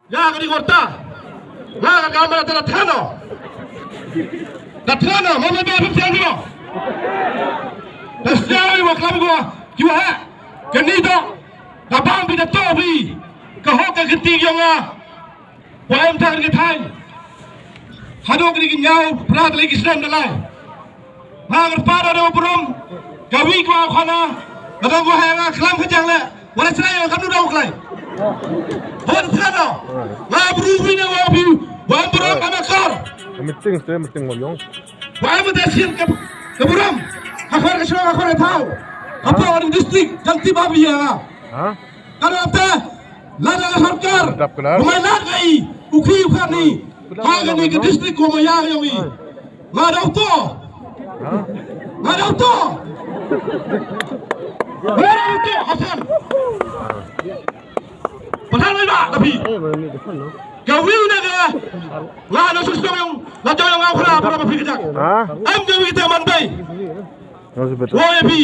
Ya que corta. La cámara de la Tano. La Tano, vamos a ver el cielo. La cielo y clavo que va. Que ni do. La bambi de Tobi. Que hoca que tiga nga. Wa em tan que thai. Hadok ni nyau prat lagi Islam dalai. Magar para do prom. Gawi ko khana. Adang ko ha khlam khajang le. Wala sai kham nu dau khlai. Hon Tano. La bruvi na wa bi. Wa prom amakar. Meeting ngomong. Why would they send Kaburam? Hakar Kashra Hakar Tau. Apa di distrik Janti Babi ya? Kalau apa? Lada Sarkar. Rumah lagi. Uki ukani. Haga ni ke distrik ko maya yogi. Ngada auto. Ngada auto. Ngada auto Hasan. Pasal apa? Tapi. Gawin na ka. Nga ano sa gusto yung nadyo yung ako na para mapikijak. Ang gawin kita manday. Woyebi.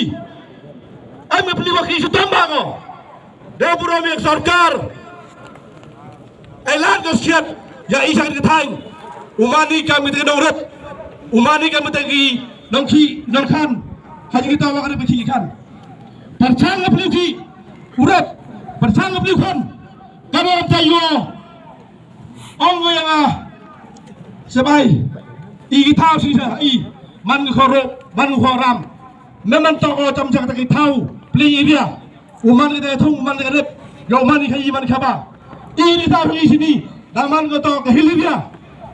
Ang mapiliwak iso tamba ko. Deo puro mi sarkar. Ay lahat ko siyat. Ya isang kitang. Umani kami tayo ng urot. Umani kami tayo ng kan. Haji kita awa ka na pagkikikan. Persang na piliwki. Urot. Persang na piliwkan. Kami ang tayo. Ông người sẽ bay ý thao sinh ra ý man khó rộ man khó ram nên man to trong chẳng cái thao pli ý bia man cái thung man cái rep yo man cái man khaba ý đi thao ý sini đang man cái to cái hili bia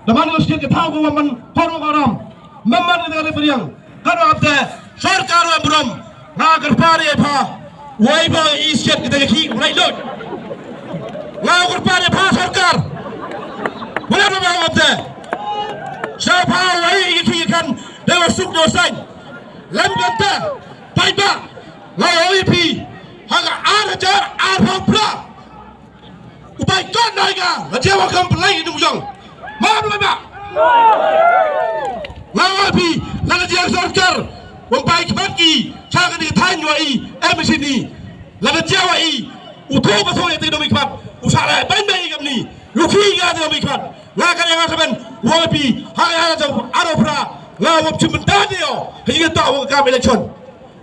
đang man cái thao của man khó ram man cái rep riang kan apte sarkar wa brom na garpari pha wai ba ý set cái khi lại lột na garpari pha sarkar Wala na mga kapte. Sa pawai ikikan dewa suk dosan. Lam kapte. Paiba. Lawi pi. Haga arajar arhapra. Upai kon naiga. Lajewa kamplay inumjong. Maam lama. Lawi pi. Lalajar sarkar. Wampai kibaki. Saga di tanyo i. Emisini. Lalajewa i. Uto basoy ati domikmat. Usara bain gamni. Luki ga domikmat. Lakan yang akan wabi hari ada Arabra lawap cementadio hingga tahu kami election.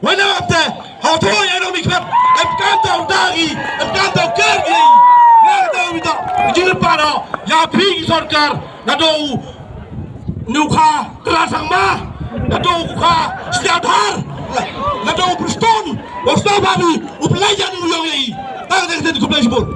Wana apa? Hatu yang nak mikir, emkantau dagi, emkantau kerja. Nak tahu kita jilat pada ya ping sarkar, nado nuka kelasang mah, nado nuka setiadhar, nado Preston, wasta babi, upelayan yang ini. Tak ada yang kita kupelai sebut.